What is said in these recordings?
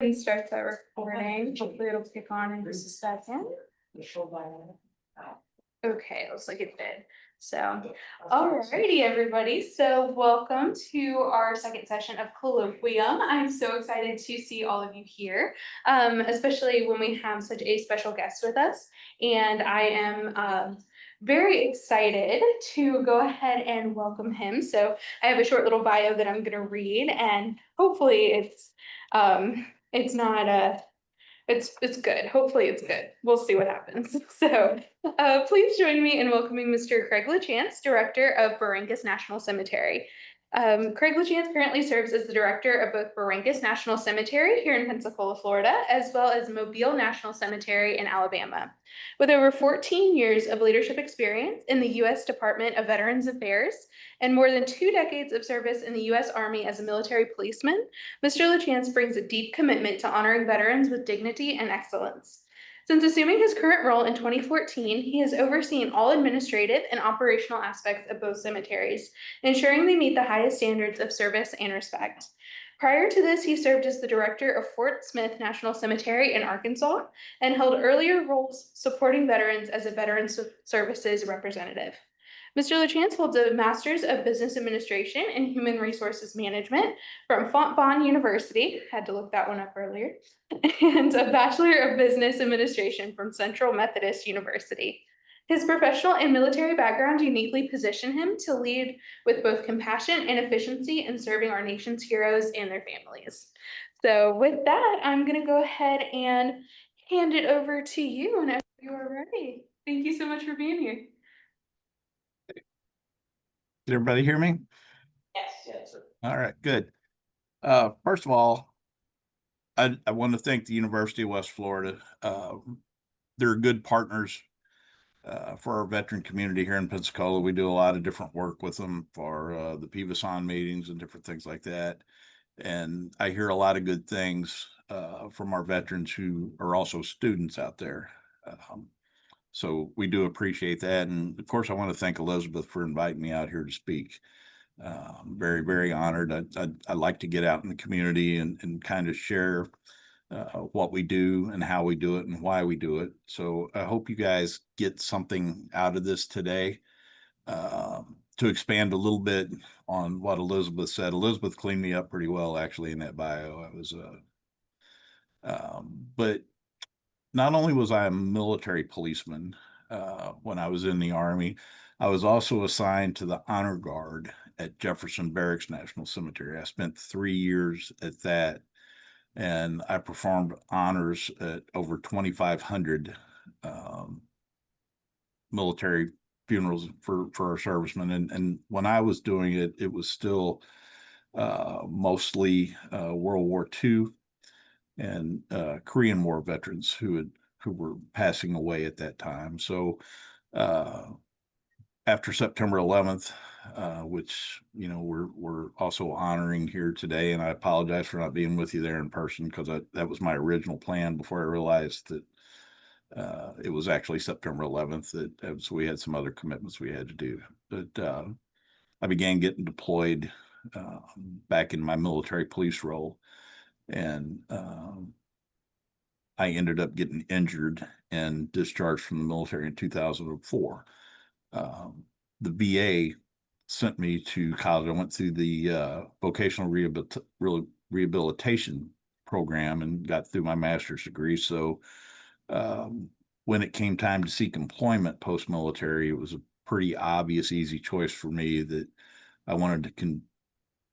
And start that recording. Hopefully it'll kick on in just a second. Okay, looks like it did. So, alrighty, everybody. So welcome to our second session of Colloquium. I'm so excited to see all of you here, especially when we have such a special guest with us. And I am very excited to go ahead and welcome him. So I have a short little bio that I'm going to read, and hopefully it's not it's good. Hopefully it's good. We'll see what happens. So please join me in welcoming Mr. Craig LaChance, Director of Barrancas National Cemetery. Craig LaChance currently serves as the director of both Barrancas National Cemetery here in Pensacola, Florida, as well as Mobile National Cemetery in Alabama. With over 14 years of leadership experience in the U.S. Department of Veterans Affairs and more than 2 decades of service in the U.S. Army as a military policeman, Mr. LaChance brings a deep commitment to honoring veterans with dignity and excellence. Since assuming his current role in 2014, he has overseen all administrative and operational aspects of both cemeteries, ensuring they meet the highest standards of service and respect. Prior to this, he served as the director of Fort Smith National Cemetery in Arkansas and held earlier roles supporting veterans as a Veterans Services representative. Mr. LaChance holds a Master's of Business Administration and Human Resources Management from Fontbonne University, had to look that one up earlier, and a Bachelor of Business Administration from Central Methodist University. His professional and military background uniquely position him to lead with both compassion and efficiency in serving our nation's heroes and their families. So with that, I'm going to go ahead and hand it over to you whenever you are ready. Thank you so much for being here. Did everybody hear me? Yes. All right, good. First of all, I want to thank the University of West Florida. They're good partners for our veteran community here in Pensacola. We do a lot of different work with them for the PVSON meetings and different things like that. And I hear a lot of good things from our veterans who are also students out there. So we do appreciate that. And of course, I want to thank Elizabeth for inviting me out here to speak. I'm very, very honored. I like to get out in the community and kind of share what we do and how we do it and why we do it. So I hope you guys get something out of this today. To expand a little bit on what Elizabeth said, Elizabeth cleaned me up pretty well, actually, in that bio. I was, but not only was I a military policeman when I was in the Army, I was also assigned to the Honor Guard at Jefferson Barracks National Cemetery. I spent 3 years at that, and I performed honors at over 2,500 military funerals for our servicemen. And when I was doing it, it was still mostly World War II and Korean War veterans who were passing away at that time. So after September 11th, which we're also honoring here today, and I apologize for not being with you there in person because that was my original plan before I realized that it was actually September 11th that so we had some other commitments we had to do. But I began getting deployed back in my military police role, and I ended up getting injured and discharged from the military in 2004. The VA sent me to college. I went through the vocational rehabilitation program and got through my master's degree. So when it came time to seek employment post-military, it was a pretty obvious, easy choice for me that I wanted to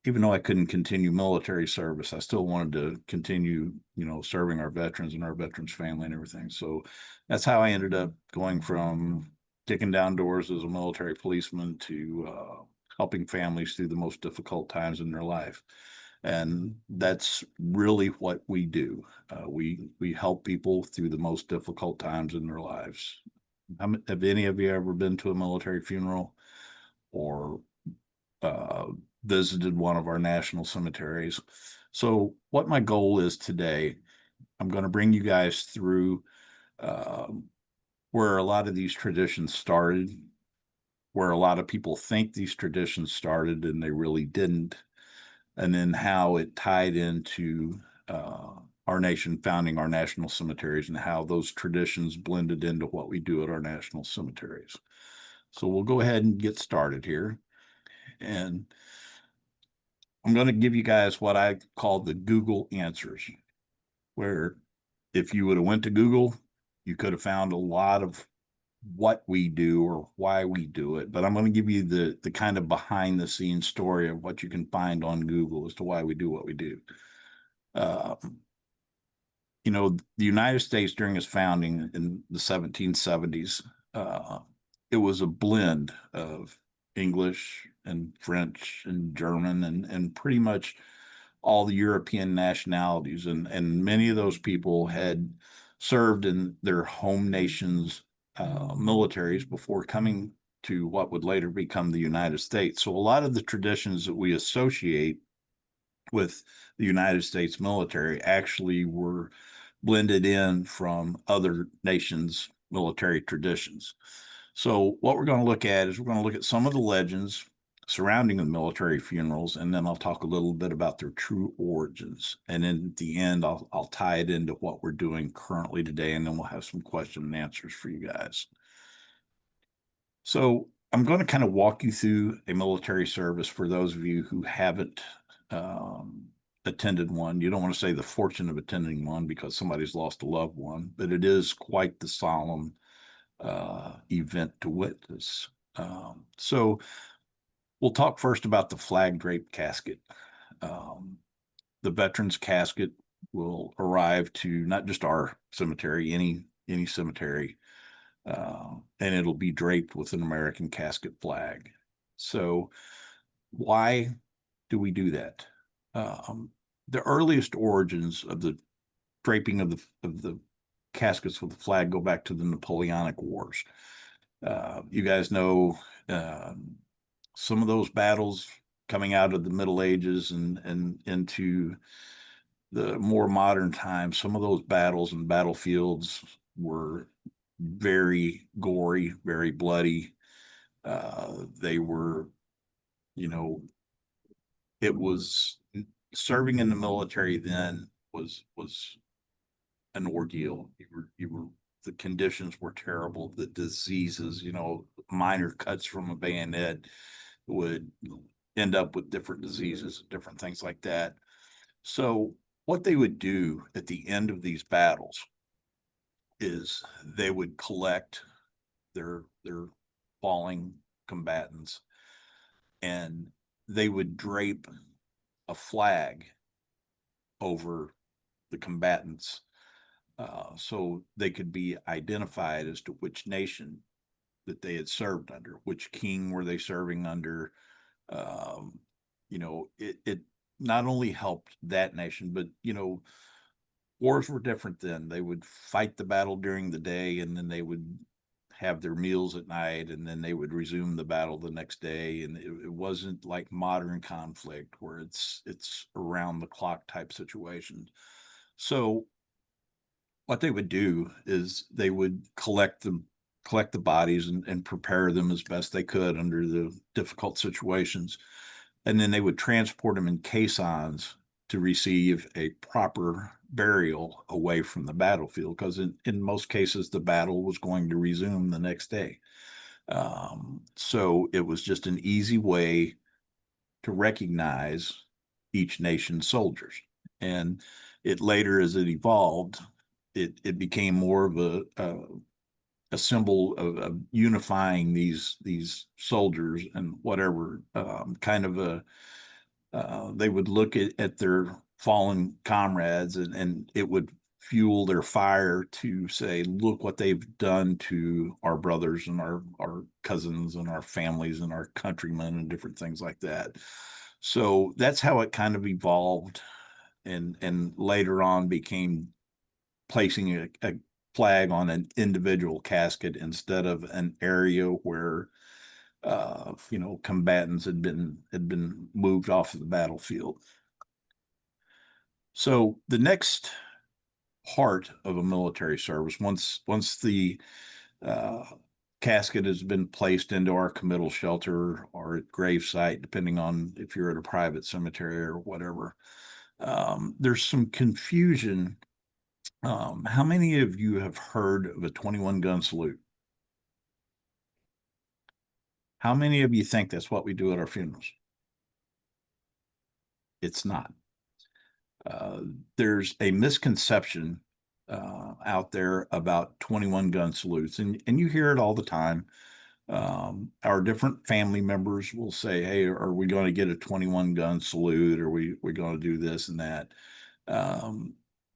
even though I couldn't continue military service, I still wanted to continue, serving our veterans and our veterans' family and everything. So that's how I ended up going from kicking down doors as a military policeman to helping families through the most difficult times in their life. And that's really what we do. We help people through the most difficult times in their lives. Have any of you ever been to a military funeral or visited one of our national cemeteries? So what my goal is today, I'm going to bring you guys through where a lot of these traditions started, where a lot of people think these traditions started and they really didn't, and then how it tied into our nation founding our national cemeteries and how those traditions blended into what we do at our national cemeteries. So we'll go ahead and get started here. And I'm going to give you guys what I call the Google answers, where if you would have went to Google, you could have found a lot of what we do or why we do it. But I'm going to give you the kind of behind the scenes story of what you can find on Google as to why we do what we do. You know, the United States during its founding in the 1770s, it was a blend of English and French and German and pretty much all the European nationalities. And many of those people had served in their home nations' militaries before coming to what would later become the United States. So a lot of the traditions that we associate with the United States military actually were blended in from other nations' military traditions. So what we're going to look at is we're going to look at some of the legends surrounding the military funerals, and then I'll talk a little bit about their true origins. And then at the end, I'll tie it into what we're doing currently today, and then we'll have some question and answers for you guys. So I'm going to kind of walk you through a military service for those of you who haven't attended one. You don't want to say the fortune of attending one because somebody's lost a loved one, but it is quite the solemn event to witness. So we'll talk first about the flag draped casket. The veterans casket will arrive to not just our cemetery, any cemetery, and it'll be draped with an American casket flag. So why do we do that? The earliest origins of the draping of the caskets with the flag go back to the Napoleonic Wars. You guys know some of those battles coming out of the Middle Ages and into the more modern times. Some of those battles and battlefields were very gory, very bloody. They were, you know, it was serving in the military then was an ordeal. The conditions were terrible. The diseases, you know, minor cuts from a bayonet would end up with different diseases, different things like that. So what they would do at the end of these battles is they would collect their falling combatants and they would drape a flag over the combatants so they could be identified as to which nation that they had served under, which king were they serving under. You know, it not only helped that nation, but, you know, wars were different then. They would fight the battle during the day and then they would have their meals at night and then they would resume the battle the next day. And it wasn't like modern conflict where it's around the clock type situation. So what they would do is they would collect the bodies and prepare them as best they could under the difficult situations. And then they would transport them in caissons to receive a proper burial away from the battlefield, because in most cases, the battle was going to resume the next day. So it was just an easy way to recognize each nation's soldiers. And it later, as it evolved, it became more of a symbol of unifying these soldiers and whatever kind of they would look at their fallen comrades and it would fuel their fire to say, look what they've done to our brothers and our cousins and our families and our countrymen and different things like that. So that's how it kind of evolved and later on became placing a flag on an individual casket instead of an area where you know, combatants had been moved off of the battlefield. So the next part of a military service, once the casket has been placed into our committal shelter or at gravesite, depending on if you're at a private cemetery or whatever, There's some confusion. How many of you have heard of a 21 gun salute? How many of you think that's what we do at our funerals? It's not. There's a misconception out there about 21 gun salutes, and you hear it all the time. Our different family members will say, "Hey, are we going to get a 21 gun salute? Are we going to do this and that?" Um,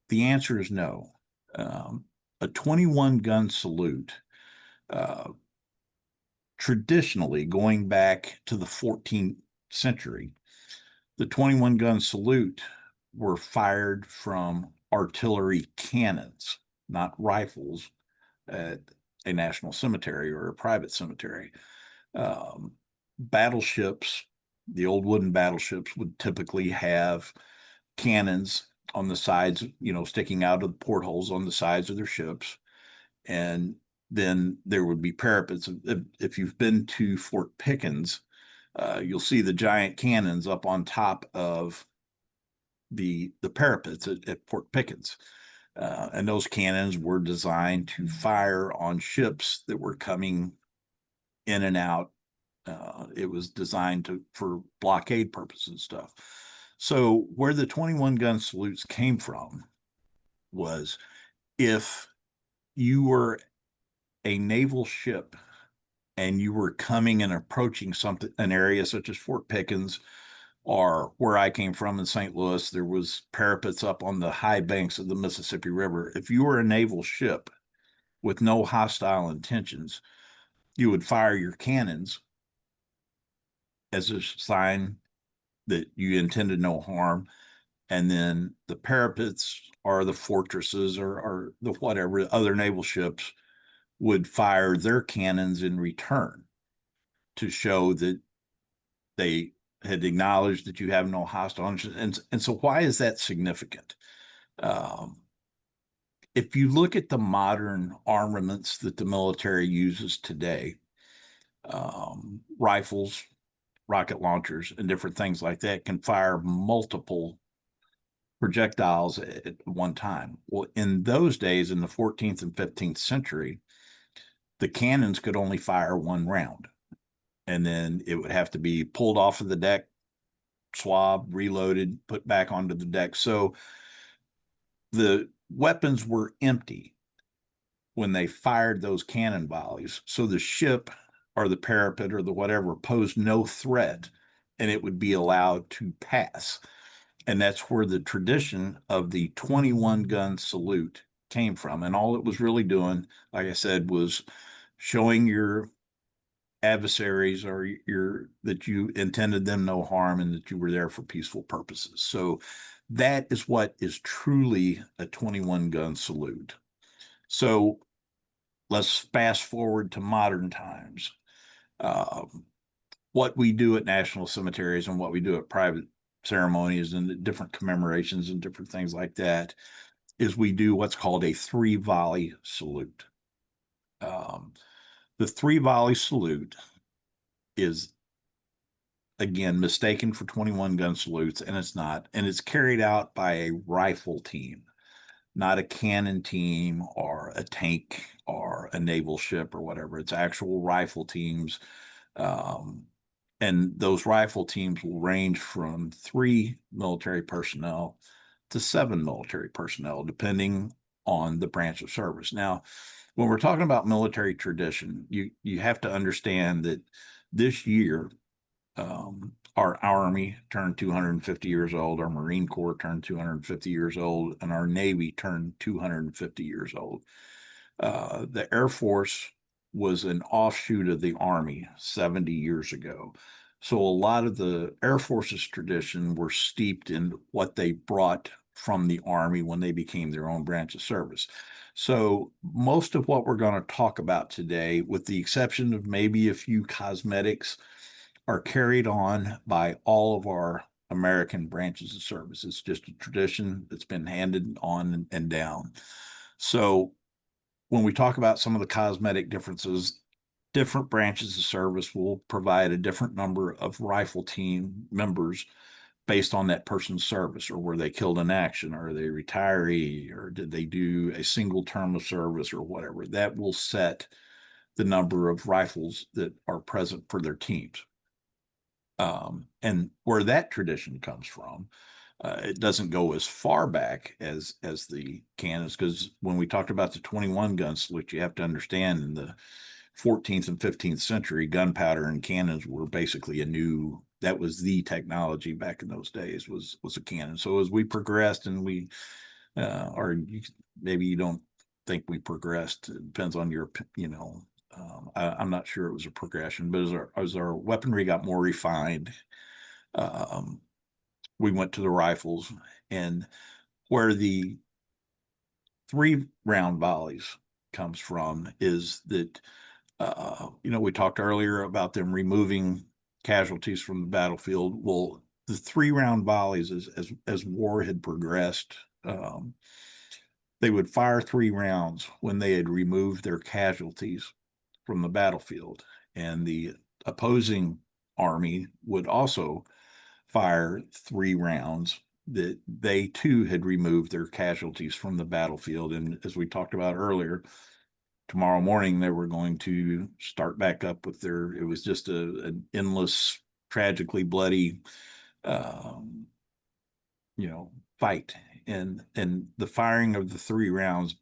the answer is no. A 21 gun salute, uh, traditionally going back to the 14th century, the 21 gun salute were fired from artillery cannons, not rifles, at a national cemetery or a private cemetery. Um, Battleships, the old wooden battleships, would typically have cannons on the sides, sticking out of the portholes on the sides of their ships. And then there would be parapets. If you've been to Fort Pickens, you'll see the giant cannons up on top of the parapets at Fort Pickens. And those cannons were designed to fire on ships that were coming in and out. It was designed for blockade purposes and stuff. So where the 21 gun salutes came from was, if you were a naval ship and you were coming and approaching an area such as Fort Pickens, or where I came from in St. Louis, there was parapets up on the high banks of the Mississippi River. If you were a naval ship with no hostile intentions, you would fire your cannons as a sign that you intended no harm. And then the parapets or the fortresses or the whatever other naval ships would fire their cannons in return to show that they had acknowledged that you have no hostile intentions. And so why is that significant? If you look at the modern armaments that the military uses today, rifles, rocket launchers, and different things like that can fire multiple projectiles at one time. Well, in those days, in the 14th and 15th century, the cannons could only fire one round, and then it would have to be pulled off of the deck, swabbed, reloaded, put back onto the deck. So the weapons were empty when they fired those cannon volleys. So the ship or the parapet or the whatever posed no threat, and it would be allowed to pass. And that's where the tradition of the 21 gun salute came from. And all it was really doing, like I said, was showing your adversaries or that you intended them no harm and that you were there for peaceful purposes. So that is what is truly a 21 gun salute. So let's fast forward to modern times. What we do at national cemeteries and what we do at private ceremonies and different commemorations and different things like that is we do what's called a 3-volley salute. The 3-volley salute is, again, mistaken for 21 gun salutes, and it's not. And it's carried out by a rifle team, not a cannon team or a tank or a naval ship or whatever. It's actual rifle teams. And those rifle teams will range from 3 military personnel to 7 military personnel, depending on the branch of service. Now, when we're talking about military tradition, you have to understand that this year, our Army turned 250 years old, our Marine Corps turned 250 years old, and our Navy turned 250 years old. The Air Force was an offshoot of the Army 70 years ago. So a lot of the Air Force's tradition were steeped in what they brought from the Army when they became their own branch of service. So most of what we're going to talk about today, with the exception of maybe a few cosmetics, are carried on by all of our American branches of service. It's just a tradition that's been handed on and down. So when we talk about some of the cosmetic differences, different branches of service will provide a different number of rifle team members based on that person's service, or were they killed in action, or are they retiree, or did they do a single term of service or whatever. That will set the number of rifles that are present for their teams. And where that tradition comes from, it doesn't go as far back as the cannons, because when we talked about the 21 gun salute, you have to understand in the 14th and 15th century, gunpowder and cannons were basically that was the technology back in those days, was a cannon. So as we progressed, and maybe you don't think we progressed, it depends on your, I'm not sure it was a progression, but as our weaponry got more refined, we went to the rifles, and where the 3-round volleys comes from is that, we talked earlier about them removing casualties from the battlefield. Well, the 3-round volleys, as war had progressed, they would fire 3 rounds when they had removed their casualties from the battlefield, and the opposing army would also fire 3 rounds that they too had removed their casualties from the battlefield. And as we talked about earlier, tomorrow morning they were going to start back up with it was just an endless, tragically bloody, fight. And the firing of the 3 rounds,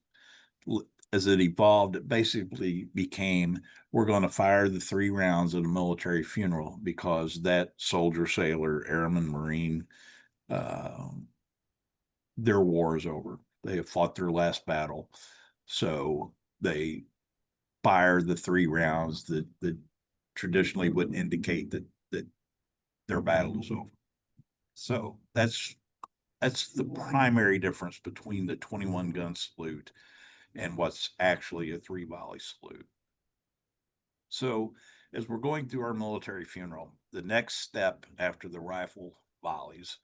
as it evolved, it basically became, we're going to fire the 3 rounds at a military funeral, because that soldier, sailor, airman, Marine, their war is over. They have fought their last battle. So they fire the 3 rounds that traditionally would indicate that their battle is over. So that's the primary difference between the 21 gun salute and what's actually a 3 volley salute. So as we're going through our military funeral, the next step after the rifle volleys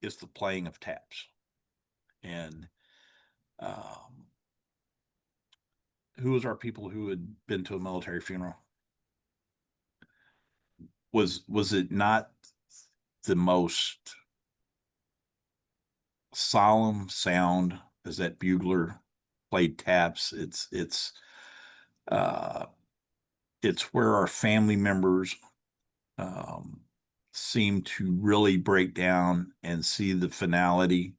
is the playing of taps. And who was our people who had been to a military funeral? Was it not the most solemn sound as that bugler played taps? It's where our family members seem to really break down and see the finality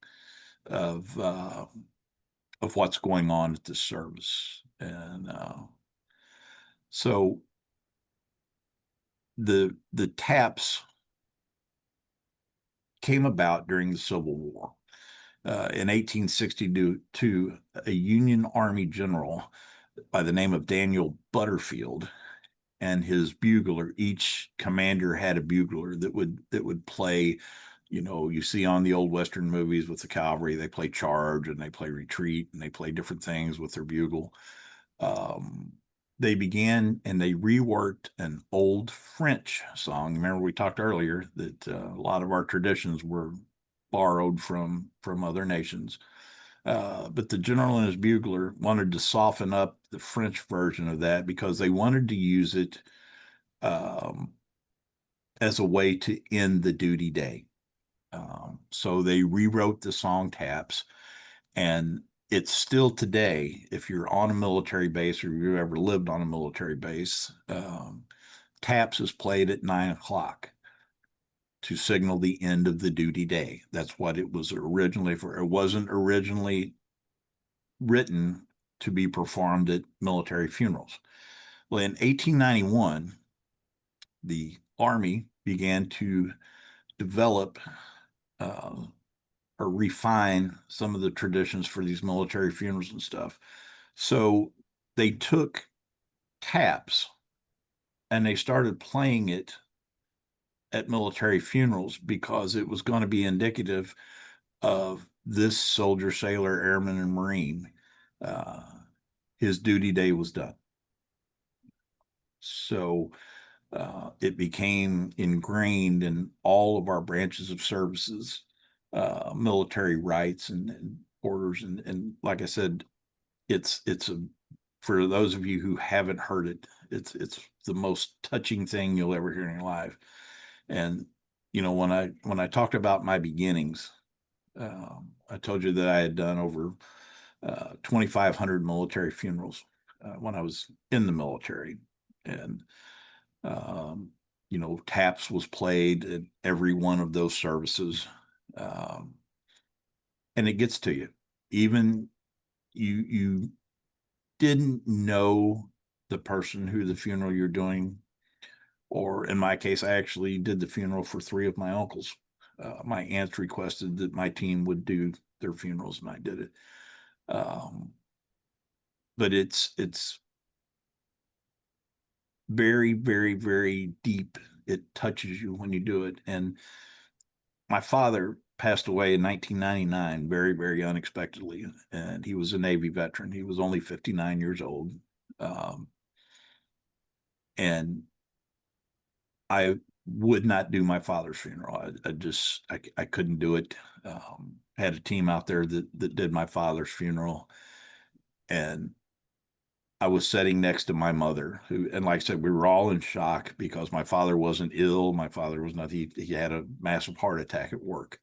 of what's going on at the service. And so the taps came about during the Civil War. In 1862, a Union Army general by the name of Daniel Butterfield and his bugler, each commander had a bugler that would play, you see on the old Western movies with the cavalry, they play charge and they play retreat and they play different things with their bugle. They began and they reworked an old French song. Remember, we talked earlier that a lot of our traditions were borrowed from other nations. But the general and his bugler wanted to soften up the French version of that, because they wanted to use it as a way to end the duty day. So they rewrote the song Taps, and it's still today, if you're on a military base or you've ever lived on a military base, Taps is played at 9 o'clock to signal the end of the duty day. That's what it was originally for. It wasn't originally written to be performed at military funerals. Well, in 1891, the Army began to develop or refine some of the traditions for these military funerals and stuff. So they took taps and they started playing it at military funerals, because it was going to be indicative of this soldier, sailor, airman, and Marine. His duty day was done. So it became ingrained in all of our branches of services, military rights and orders. And like I said, it's for those of you who haven't heard it, it's the most touching thing you'll ever hear in your life. And when I talked about my beginnings, I told you that I had done over 2,500 military funerals when I was in the military, and um, taps was played at every one of those services, um, and it gets to you. Even you didn't know the person who the funeral you're doing, or in my case, I actually did the funeral for three of my uncles. My aunts requested that my team would do their funerals, and I did it. Um, but it's very, very, very deep. It touches you when you do it. And my father passed away in 1999, very, very unexpectedly. And he was a Navy veteran. He was only 59 years old. Um, and I would not do my father's funeral. I couldn't do it. Had a team out there that did my father's funeral, and I was sitting next to my mother, who, and like I said, we were all in shock because my father wasn't ill. My father was not. He had a massive heart attack at work,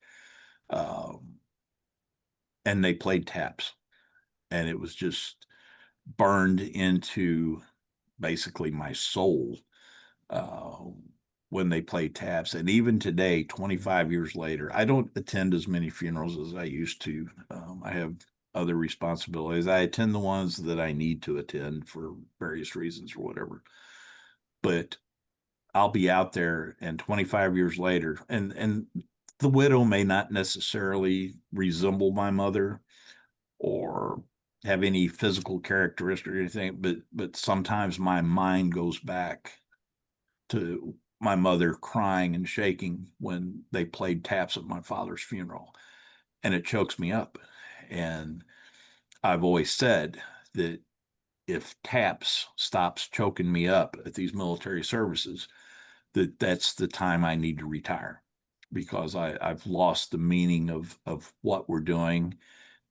um, and they played taps, and it was just burned into basically my soul uh, when they play taps. And even today, 25 years later, I don't attend as many funerals as I used to. I have other responsibilities. I attend the ones that I need to attend for various reasons or whatever. But I'll be out there, and 25 years later, and the widow may not necessarily resemble my mother or have any physical characteristic or anything, but sometimes my mind goes back to my mother crying and shaking when they played taps at my father's funeral, and it chokes me up. And I've always said that if taps stops choking me up at these military services, that's the time I need to retire, because I've lost the meaning of what we're doing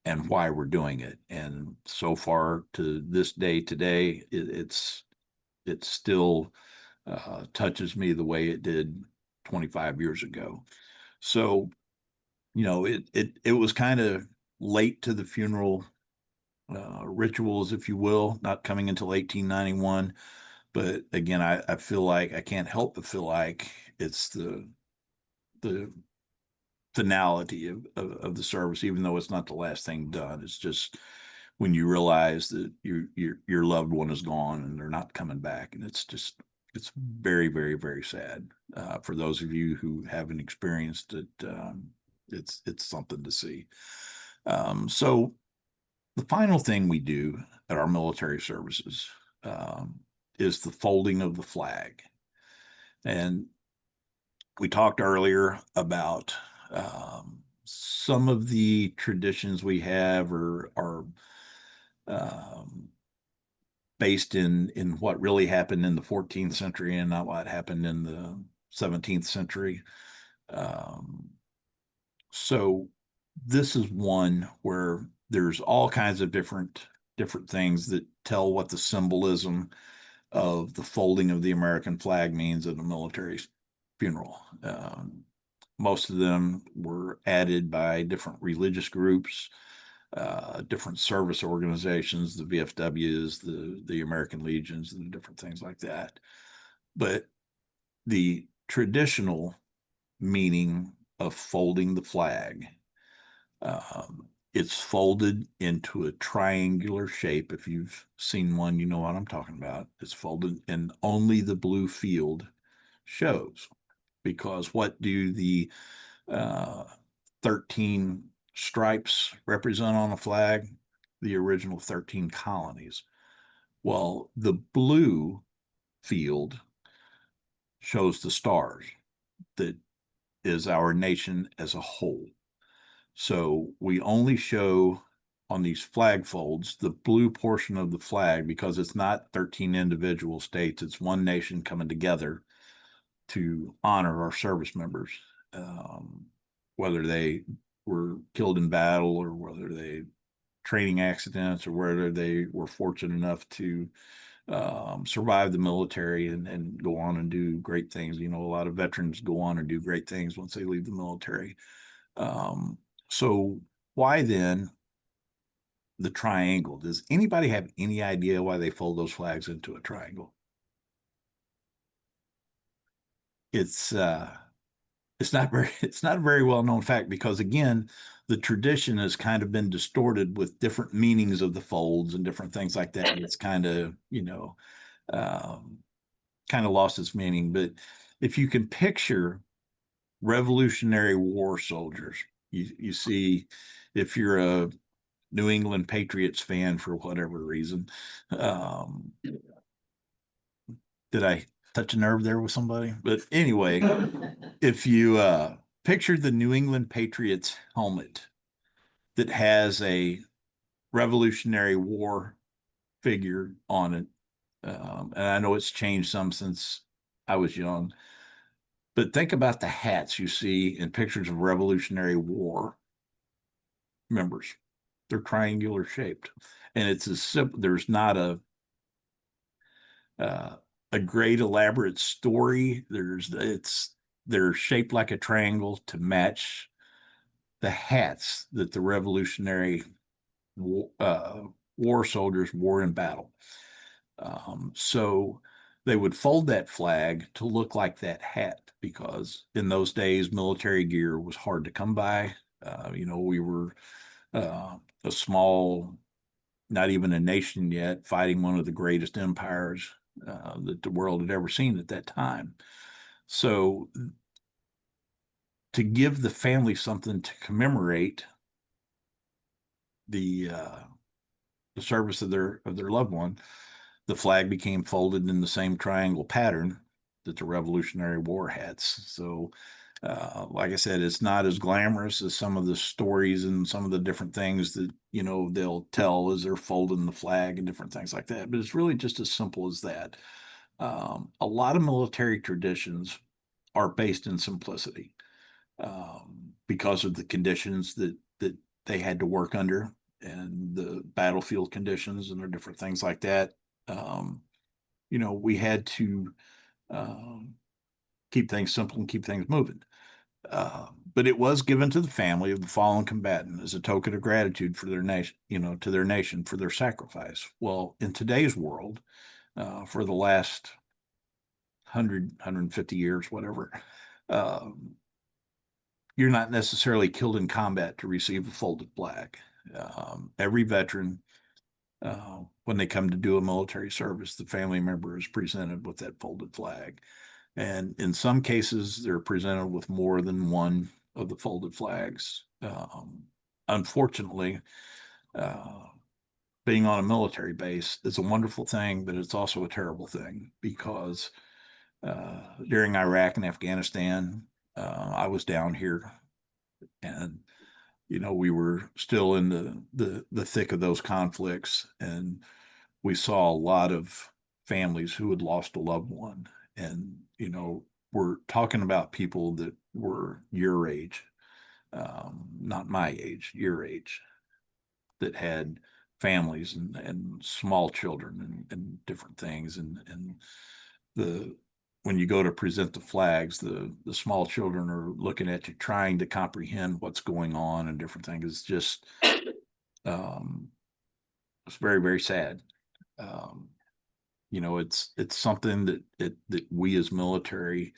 and why we're doing it. And so far to this day today, it still touches me the way it did 25 years ago. So, it was kind of late to the funeral rituals, if you will, not coming until 1891. But again, I feel like I can't help but feel like it's the finality of the service, even though it's not the last thing done. It's just when you realize that your loved one is gone and they're not coming back, and it's very, very, very sad. For those of you who haven't experienced it, it's something to see. So the final thing we do at our military services um, is the folding of the flag. And we talked earlier about some of the traditions we have are um, based in what really happened in the 14th century and not what happened in the 17th century. Um, so this is one where there's all kinds of different things that tell what the symbolism of the folding of the American flag means at a military funeral. Most of them were added by different religious groups, different service organizations, the VFWs, the American Legions, and different things like that. But the traditional meaning of folding the flag, it's folded into a triangular shape. If you've seen one, you know what I'm talking about. It's folded, and only the blue field shows, because what do the uh, 13 stripes represent on a flag? The original 13 colonies. Well, the blue field shows the stars that is our nation as a whole. So we only show on these flag folds the blue portion of the flag, because it's not 13 individual states, it's one nation coming together to honor our service members, um, whether they were killed in battle or whether they training accidents or whether they were fortunate enough to survive the military and go on and do great things. You know, a lot of veterans go on and do great things once they leave the military. So why then the triangle? Does anybody have any idea why they fold those flags into a triangle? It's it's not very it's not a very well known fact because again, the tradition has kind of been distorted with different meanings of the folds and different things like that. It's kind of, um, kind of lost its meaning. But if you can picture Revolutionary War soldiers, you see, if you're a New England Patriots fan for whatever reason, um, did I touch a nerve there with somebody? But anyway, if you picture the New England Patriots helmet that has a Revolutionary War figure on it, and I know it's changed some since I was young, but think about the hats you see in pictures of Revolutionary War members. They're triangular shaped, and it's as simple. There's not uh, a great elaborate story. They're shaped like a triangle to match the hats that the Revolutionary uh, War soldiers wore in battle. So they would fold that flag to look like that hat because in those days, military gear was hard to come by. We were a small, not even a nation yet, fighting one of the greatest empires that the world had ever seen at that time. So to give the family something to commemorate the uh, the service of their loved one, the flag became folded in the same triangle pattern that the Revolutionary War hats. So, like I said, it's not as glamorous as some of the stories and some of the different things that they'll tell as they're folding the flag and different things like that. But it's really just as simple as that. A lot of military traditions are based in simplicity because of the conditions that they had to work under and the battlefield conditions and the different things like that. Um, we had to um, keep things simple and keep things moving. But it was given to the family of the fallen combatant as a token of gratitude for their nation, to their nation for their sacrifice. Well, in today's world, for the last 150 years, whatever, um, you're not necessarily killed in combat to receive a folded flag. Every veteran, when they come to do a military service, the family member is presented with that folded flag. And in some cases, they're presented with more than one of the folded flags. Unfortunately, uh, being on a military base is a wonderful thing, but it's also a terrible thing because during Iraq and Afghanistan, I was down here and we were still in the thick of those conflicts, and we saw a lot of families who had lost a loved one, and we're talking about people that were your age, not my age, your age, that had families and small children and different things, and the when you go to present the flags, the small children are looking at you, trying to comprehend what's going on and different things. It's just um, it's very, very sad. Um, it's something that we as military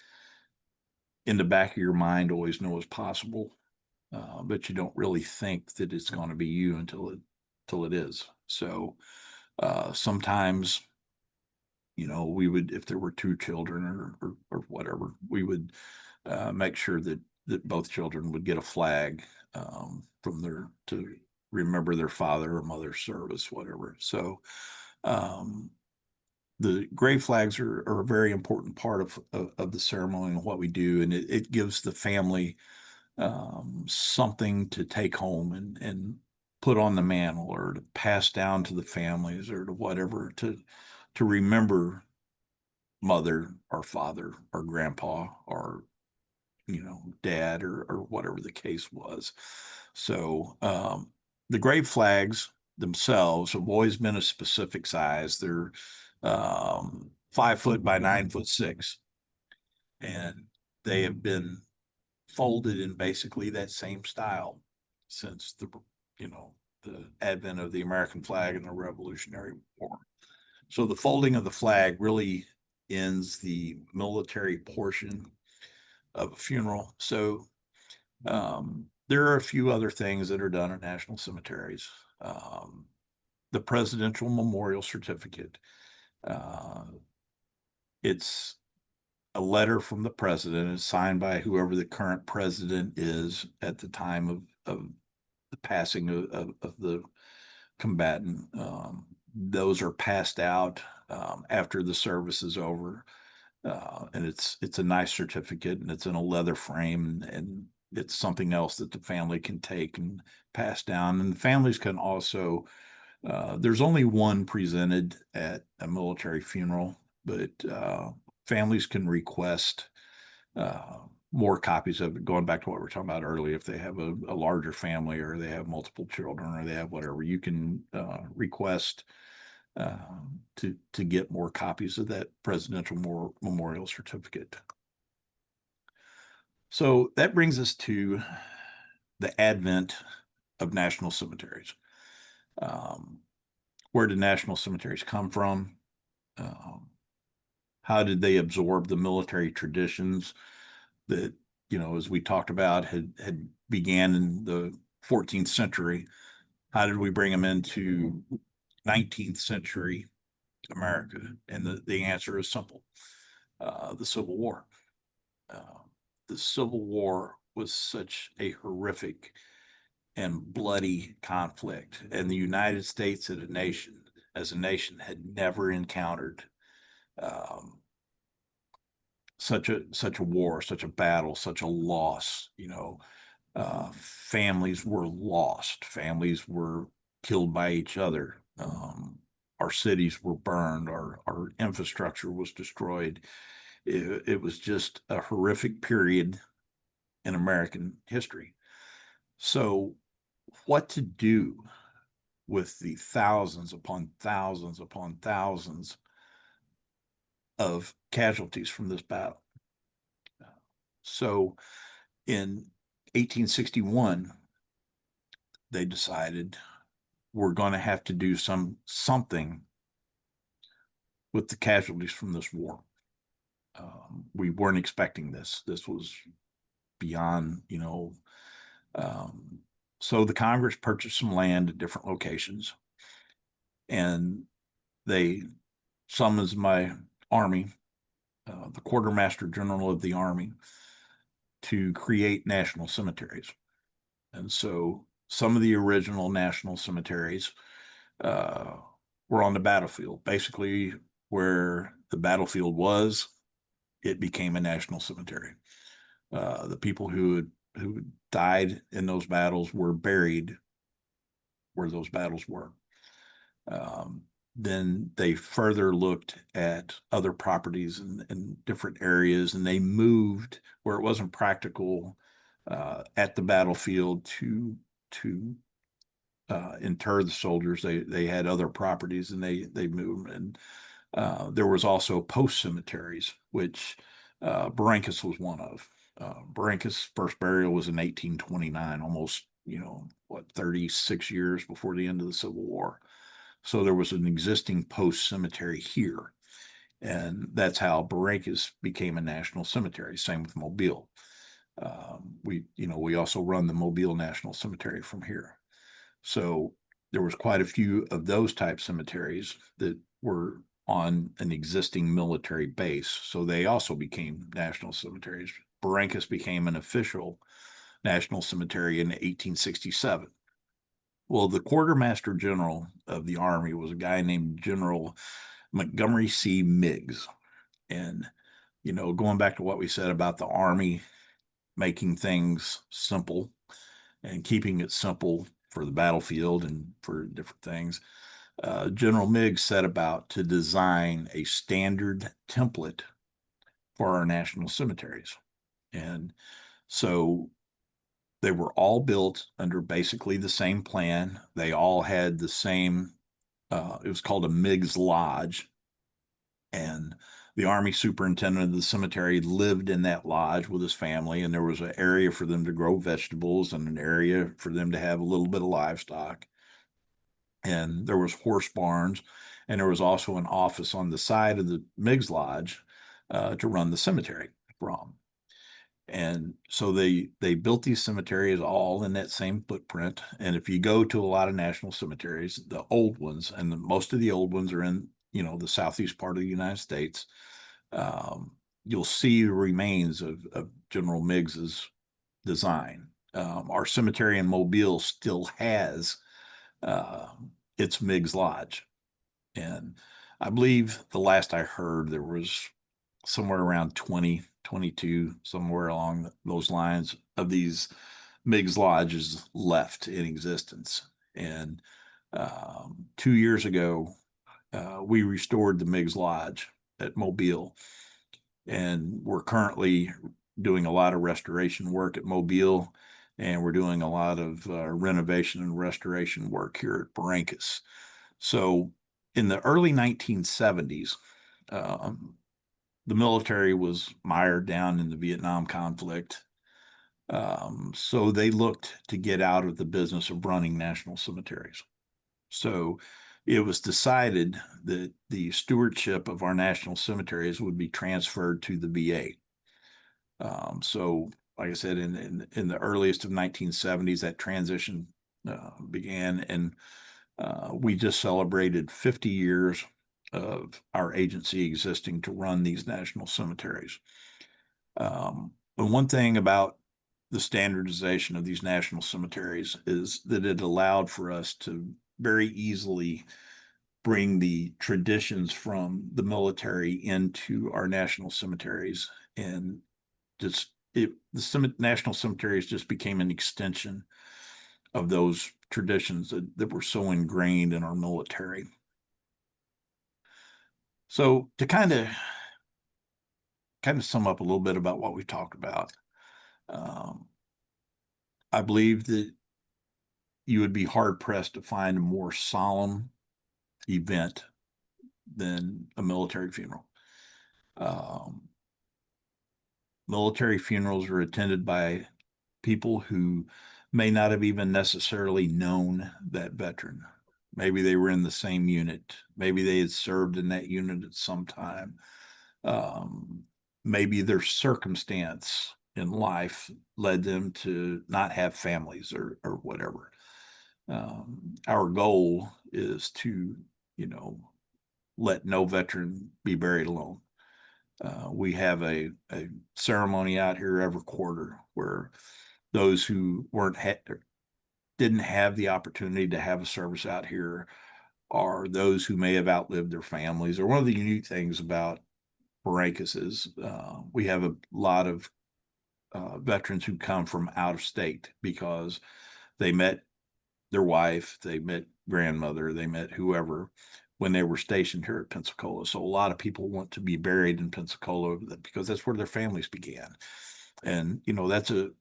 in the back of your mind always know is possible, but you don't really think that it's going to be you until it is. So sometimes we would, if there were two children or whatever, we would make sure that both children would get a flag from their to remember their father or mother's service, whatever. So the grave flags are a very important part of the ceremony and what we do, and it gives the family something to take home and put on the mantle or to pass down to the families or to whatever to remember mother or father or grandpa or dad or whatever the case was. So the grave flags themselves have always been a specific size. They're 5 foot by 9'6", and they have been folded in basically that same style since the advent of the American flag and the Revolutionary War. So the folding of the flag really ends the military portion of a funeral. So there are a few other things that are done at national cemeteries. The Presidential Memorial Certificate. It's a letter from the president. It's signed by whoever the current president is at the time of the passing of the combatant. Those are passed out after the service is over. And it's a nice certificate, and it's in a leather frame, and it's something else that the family can take and pass down. And the families can also, there's only one presented at a military funeral, but families can request more copies of it, going back to what we were talking about earlier. If they have a larger family, or they have multiple children, or they have whatever, you can request to get more copies of that Presidential Memorial Certificate. So that brings us to the advent of national cemeteries. Where did national cemeteries come from? How did they absorb the military traditions that, as we talked about, had began in the 14th century? How did we bring them into 19th century America? And the answer is simple. The Civil War. The Civil War was such a horrific and bloody conflict, and the United States as a nation had never encountered such a war, such a battle, such a loss. Families were lost. Families were killed by each other. Our cities were burned. Our infrastructure was destroyed. It was just a horrific period in American history. So, what to do with the thousands upon thousands upon thousands of casualties from this battle? So, in 1861, they decided we're going to have to do something with the casualties from this war. We weren't expecting this. This was beyond, so the Congress purchased some land at different locations, and they summons my Army, the Quartermaster General of the Army, to create national cemeteries. And so some of the original national cemeteries were on the battlefield. Basically, where the battlefield was, it became a national cemetery. The people who died in those battles were buried where those battles were. Then they further looked at other properties in different areas, and they moved where it wasn't practical at the battlefield to inter the soldiers. They had other properties, and they moved. And there was also post cemeteries, which Barrancas was one of. Barrancas' first burial was in 1829, almost 36 years before the end of the Civil War. So there was an existing post cemetery here, and that's how Barrancas became a national cemetery. Same with Mobile. We also run the Mobile National Cemetery from here. So there was quite a few of those type cemeteries that were on an existing military base. So they also became national cemeteries. Barrancas became an official national cemetery in 1867. Well, the Quartermaster General of the Army was a guy named General Montgomery C. Meigs. And, going back to what we said about the Army making things simple and keeping it simple for the battlefield and for different things, General Meigs set about to design a standard template for our national cemeteries. And so they were all built under basically the same plan. They all had the same, it was called a Meigs Lodge. And the Army superintendent of the cemetery lived in that lodge with his family, and there was an area for them to grow vegetables and an area for them to have a little bit of livestock. And there was horse barns, and there was also an office on the side of the Miggs Lodge to run the cemetery from. And so they built these cemeteries all in that same footprint. And if you go to a lot of national cemeteries, the old ones, and most of the old ones are in, the southeast part of the United States, you'll see the remains of General Miggs's design. Our cemetery in Mobile still has uh, its Miggs Lodge. And I believe the last I heard, there was somewhere around 20, 22, somewhere along those lines of these Miggs lodges left in existence. And 2 years ago, we restored the Miggs Lodge at Mobile, and we're currently doing a lot of restoration work at Mobile, and we're doing a lot of renovation and restoration work here at Barrancas. So in the early 1970s, the military was mired down in the Vietnam conflict. So they looked to get out of the business of running national cemeteries. So it was decided that the stewardship of our national cemeteries would be transferred to the VA. So, like I said, in the earliest of 1970s, that transition began, and we just celebrated 50 years of our agency existing to run these national cemeteries. And one thing about the standardization of these national cemeteries is that it allowed for us to very easily bring the traditions from the military into our national cemeteries, and the national cemeteries just became an extension of those traditions that were so ingrained in our military. So to kind of sum up a little bit about what we talked about, um, I believe that you would be hard pressed to find a more solemn event than a military funeral. Um, Military funerals are attended by people who may not have even necessarily known that veteran. Maybe they were in the same unit. Maybe they had served in that unit at some time. Um, Maybe their circumstance in life led them to not have families or whatever. Our goal is to, you know, let no veteran be buried alone. We have a ceremony out here every quarter where those who didn't have the opportunity to have a service out here are those who may have outlived their families. Or one of the unique things about Barrancas is we have a lot of veterans who come from out of state because they met their wife, they met grandmother, they met whoever when they were stationed here at Pensacola. So a lot of people want to be buried in Pensacola because that's where their families began. And that's a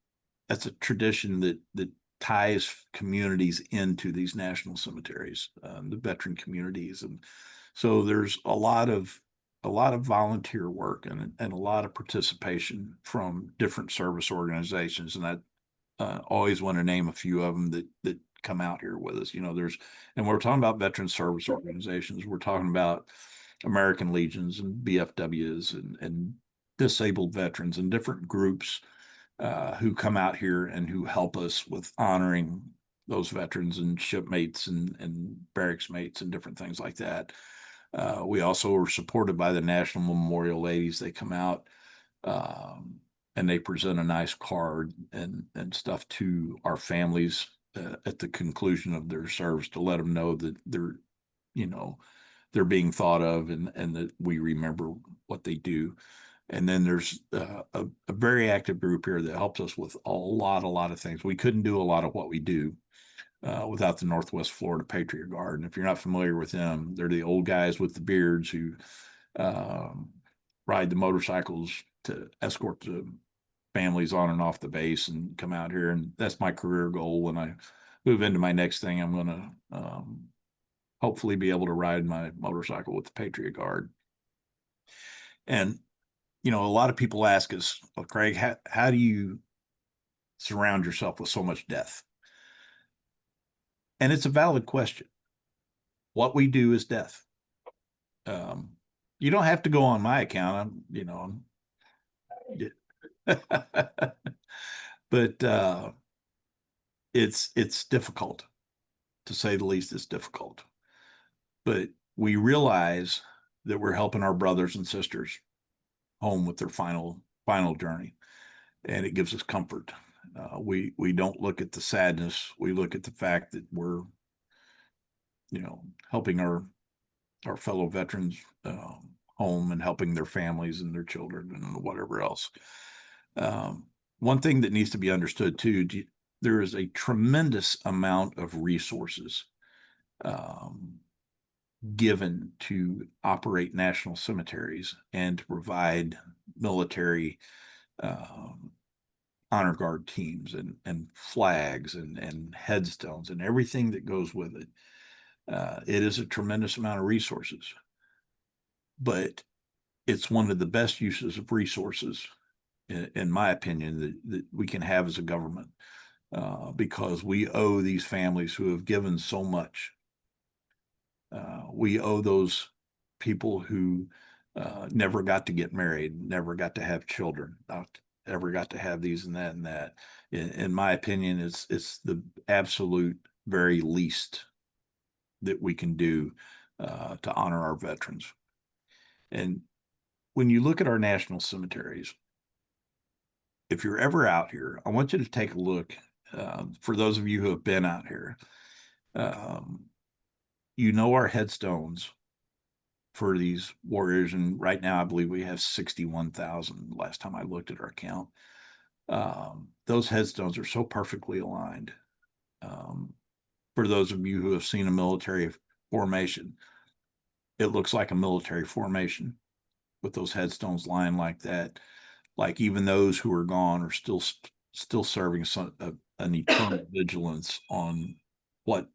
tradition that ties communities into these national cemeteries, the veteran communities, and so there's a lot of volunteer work and a lot of participation from different service organizations, and I always want to name a few of them that come out here with us. And we're talking about veteran service organizations. We're talking about American Legions and BFWs and disabled veterans and different groups who come out here and who help us with honoring those veterans and shipmates and barracks mates and different things like that. We also are supported by the National Memorial Ladies. They come out and they present a nice card and stuff to our families at the conclusion of their service to let them know that you know, they're being thought of and that we remember what they do. And then there's a very active group here that helps us with a lot of things. We couldn't do a lot of what we do without the Northwest Florida Patriot Guard. And if you're not familiar with them, they're the old guys with the beards who um, ride the motorcycles to escort the families on and off the base and come out here. And that's my career goal. When I move into my next thing, I'm going to hopefully be able to ride my motorcycle with the Patriot Guard. And, a lot of people ask us, well, Craig, how do you surround yourself with so much death? And it's a valid question. What we do is death. You don't have to go on my account. But it's difficult, to say the least. It's difficult, but we realize that we're helping our brothers and sisters home with their final journey, and it gives us comfort. We don't look at the sadness. We look at the fact that we're helping our fellow veterans home, and helping their families and their children and whatever else. One thing that needs to be understood too, there is a tremendous amount of resources given to operate national cemeteries and to provide military honor guard teams and flags and headstones and everything that goes with it. It is a tremendous amount of resources, but it's one of the best uses of resources, in my opinion, that we can have as a government, because we owe these families who have given so much. We owe those people who never got to get married, never got to have children, not ever got to have these and that and that. In my opinion, it's the absolute very least that we can do to honor our veterans. And when you look at our national cemeteries, if you're ever out here, I want you to take a look. For those of you who have been out here, our headstones for these warriors, and right now I believe we have 61,000 last time I looked at our count. Those headstones are so perfectly aligned. For those of you who have seen a military formation, it looks like a military formation with those headstones lying like that. Like even those who are gone are still serving an eternal vigilance on what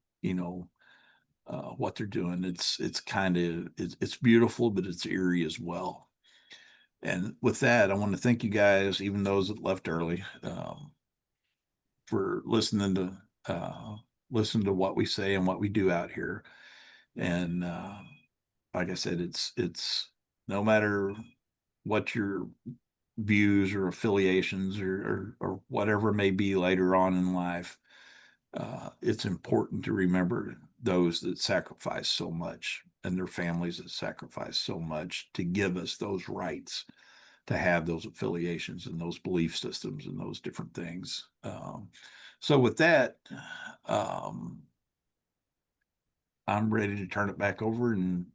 what they're doing. It's beautiful, but it's eerie as well. And with that, I want to thank you guys, even those that left early, for listening to what we say and what we do out here. And like I said, it's no matter what your views or affiliations or whatever it may be later on in life, it's important to remember those that sacrifice so much and their families that sacrifice so much to give us those rights to have those affiliations and those belief systems and those different things. So with that, I'm ready to turn it back over. And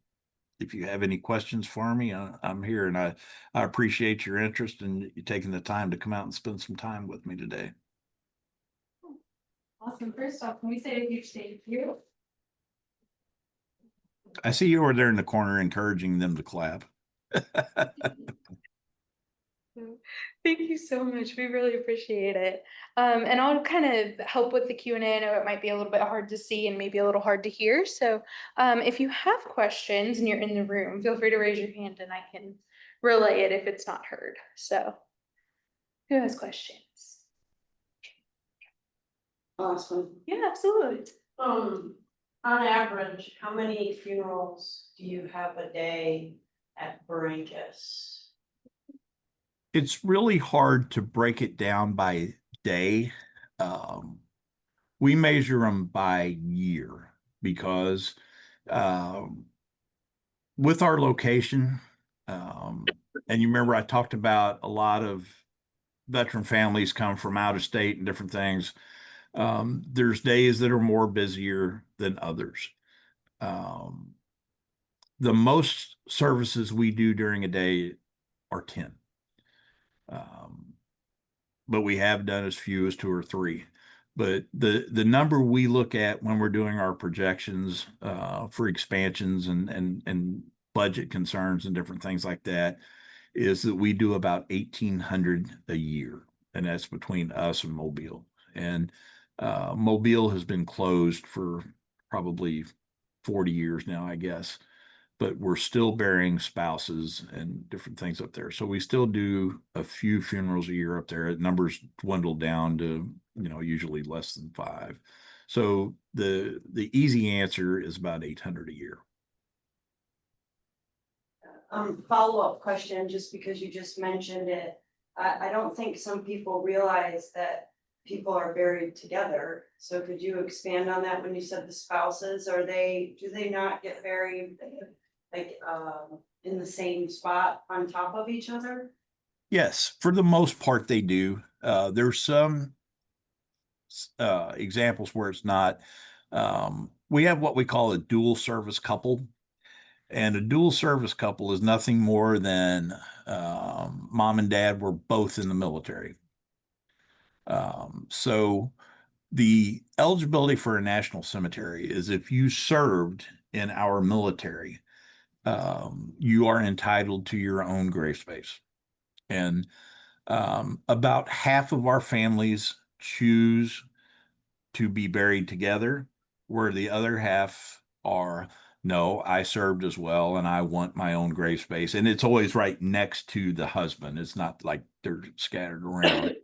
if you have any questions for me, I'm here, and I appreciate your interest and you taking the time to come out and spend some time with me today. Awesome. First off, can we say a huge thank you? I see you over there in the corner encouraging them to clap. Thank you so much. We really appreciate it. And I'll kind of help with the Q&A. I know it might be a little bit hard to see and maybe a little hard to hear. So if you have questions and you're in the room, feel free to raise your hand and I can relay it if it's not heard. So who has questions? Awesome. Yeah, absolutely. On average, how many funerals do you have a day at Barrancas? It's really hard to break it down by day. We measure them by year because with our location, and you remember I talked about a lot of veteran families come from out of state and different things. There's days that are more busier than others. The most services we do during a day are 10. But we have done as few as 2 or 3. But the number we look at when we're doing our projections for expansions and budget concerns and different things like that is that we do about 1,800 a year, and that's between us and Mobile. And Mobile has been closed for probably 40 years now, I guess. but we're still burying spouses and different things up there. So we still do a few funerals a year up there. Numbers dwindle down to, usually less than 5. So the easy answer is about 800 a year. Follow-up question, just because you just mentioned it. I don't think some people realize that people are buried together. So could you expand on that when you said the spouses? Do they not get buried like in the same spot on top of each other? Yes, for the most part they do. There's some examples where it's not. We have what we call a dual service couple. And a dual service couple is nothing more than mom and dad were both in the military. So the eligibility for a national cemetery is if you served in our military, you are entitled to your own grave space. And about half of our families choose to be buried together, where the other half are, no, I served as well and I want my own grave space. And it's always right next to the husband. It's not like they're scattered around.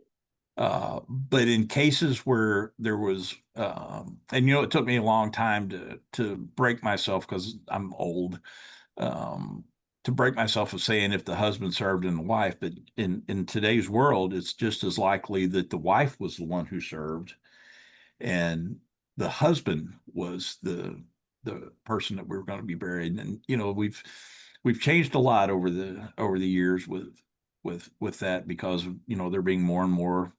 But in cases where there was, and it took me a long time to break myself because I'm old, to break myself of saying if the husband served and the wife, but in today's world, it's just as likely that the wife was the one who served and the husband was the person that we were going to be buried. And we've changed a lot over the years with that because there being more and more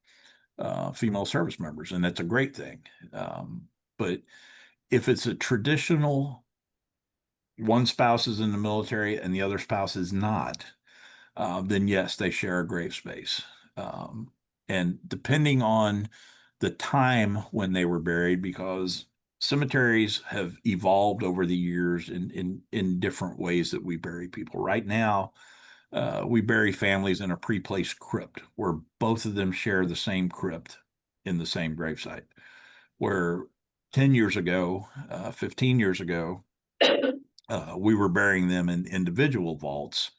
female service members, and that's a great thing. But if it's a traditional, one spouse is in the military and the other spouse is not, then yes, they share a grave space. And depending on the time when they were buried, because cemeteries have evolved over the years in different ways that we bury people. Right now, we bury families in a pre-placed crypt where both of them share the same crypt in the same gravesite. Where 10 years ago, 15 years ago, we were burying them in individual vaults,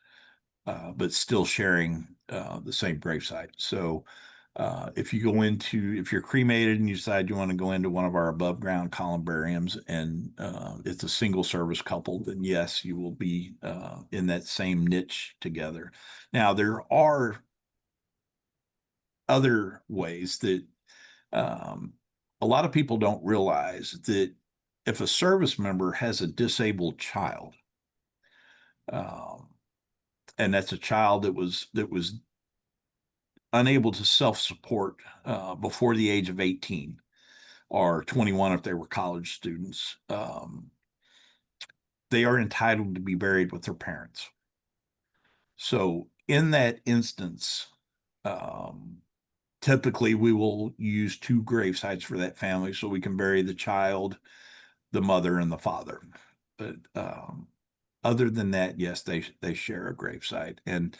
but still sharing the same gravesite. So if you're cremated and you decide you want to go into one of our above ground columbariums and it's a single service couple, then yes, you will be in that same niche together. Now, there are other ways that a lot of people don't realize that if a service member has a disabled child, and that's a child that was unable to self-support before the age of 18 or 21 if they were college students, they are entitled to be buried with their parents. So in that instance, typically we will use 2 grave sites for that family so we can bury the child, the mother, and the father. But other than that, yes, they share a grave site. And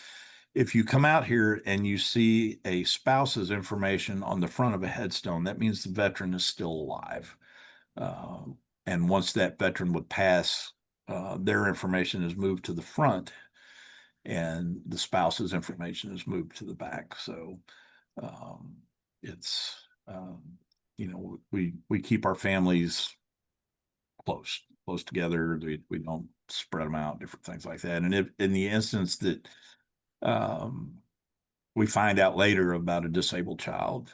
if you come out here and you see a spouse's information on the front of a headstone, that means the veteran is still alive. And once that veteran would pass, their information is moved to the front and the spouse's information is moved to the back. So it's, we keep our families close together. We don't spread them out, different things like that. And if in the instance that we find out later about a disabled child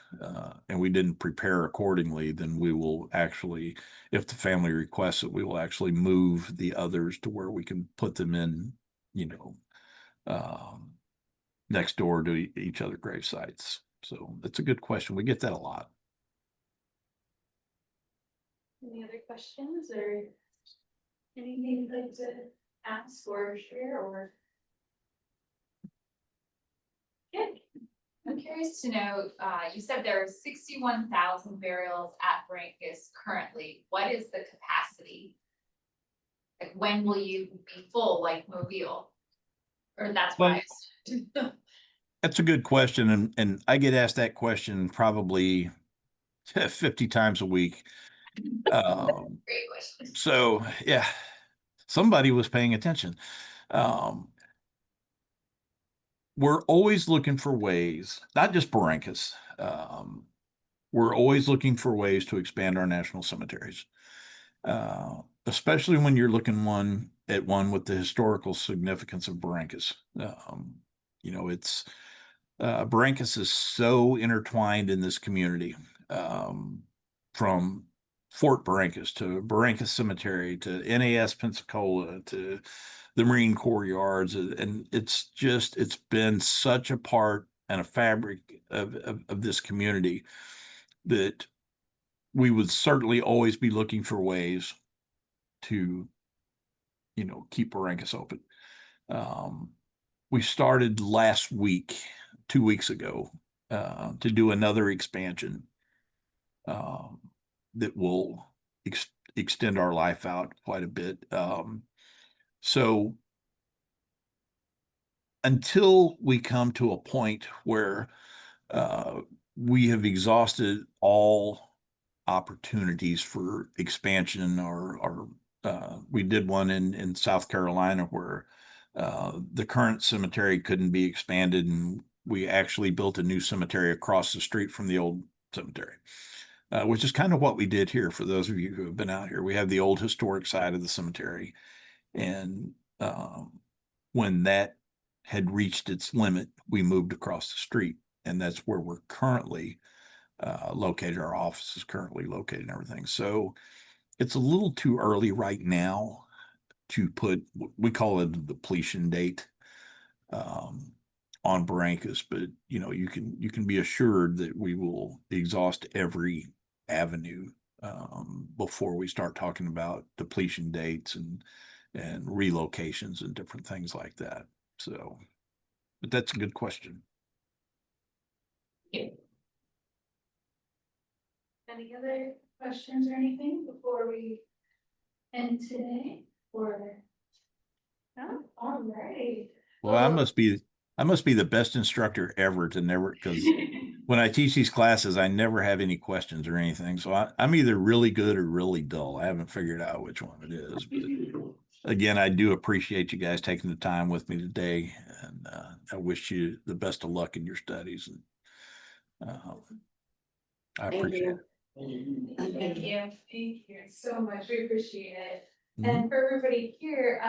and we didn't prepare accordingly, then we will actually, if the family requests it, we will actually move the others to where we can put them in, next door to each other grave sites. So that's a good question. We get that a lot. Any other questions or anything you'd like to ask or share or? Good. I'm curious to know, you said there are 61,000 burials at Barrancas currently. What is the capacity? Like, when will you be full like Mobile? Or that's why. That's a good question. And I get asked that question probably 50 times a week. Great question. So yeah, somebody was paying attention. We're always looking for ways, not just Barrancas. We're always looking for ways to expand our national cemeteries, especially when you're looking at one with the historical significance of Barrancas. You know, it's Barrancas is so intertwined in this community, from Fort Barrancas to Barrancas Cemetery to NAS Pensacola to the Marine Corps yards, and it's been such a part and a fabric of this community that we would certainly always be looking for ways to, you know, keep Barrancas open. We started last week, 2 weeks ago, to do another expansion that will extend our life out quite a bit. So until we come to a point where we have exhausted all opportunities for expansion, or we did one in South Carolina where the current cemetery couldn't be expanded, and we actually built a new cemetery across the street from the old cemetery, which is kind of what we did here. For those of you who have been out here, we have the old historic side of the cemetery, and when that had reached its limit, we moved across the street, and that's where we're currently located. Our office is currently located and everything. So it's a little too early right now to put, we call it a depletion date on Barrancas, but you know, you can be assured that we will exhaust every avenue before we start talking about depletion dates and relocations and different things like that. So, but that's a good question. Any other questions or anything before we end today? Or no? All right. Well, I must be the best instructor ever to never, because when I teach these classes, I never have any questions or anything. So I'm either really good or really dull. I haven't figured out which one it is. But again, I do appreciate you guys taking the time with me today, and I wish you the best of luck in your studies. And I appreciate it. Thank you. Thank you so much. We appreciate it. Mhm. And for everybody here,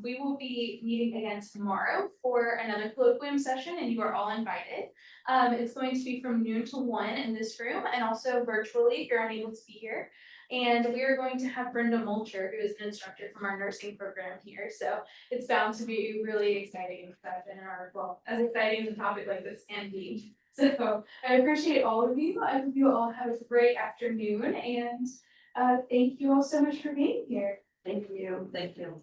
we will be meeting again tomorrow for another colloquium session, and you are all invited. It's going to be from noon to 1 in this room, and also virtually if you're unable to be here. And we are going to have Brenda Mulcher, who is an instructor from our nursing program here. So it's bound to be really exciting session, or well, as exciting as a topic like this can be. So I appreciate all of you. I hope you all have a great afternoon, and thank you all so much for being here. Thank you. Thank you.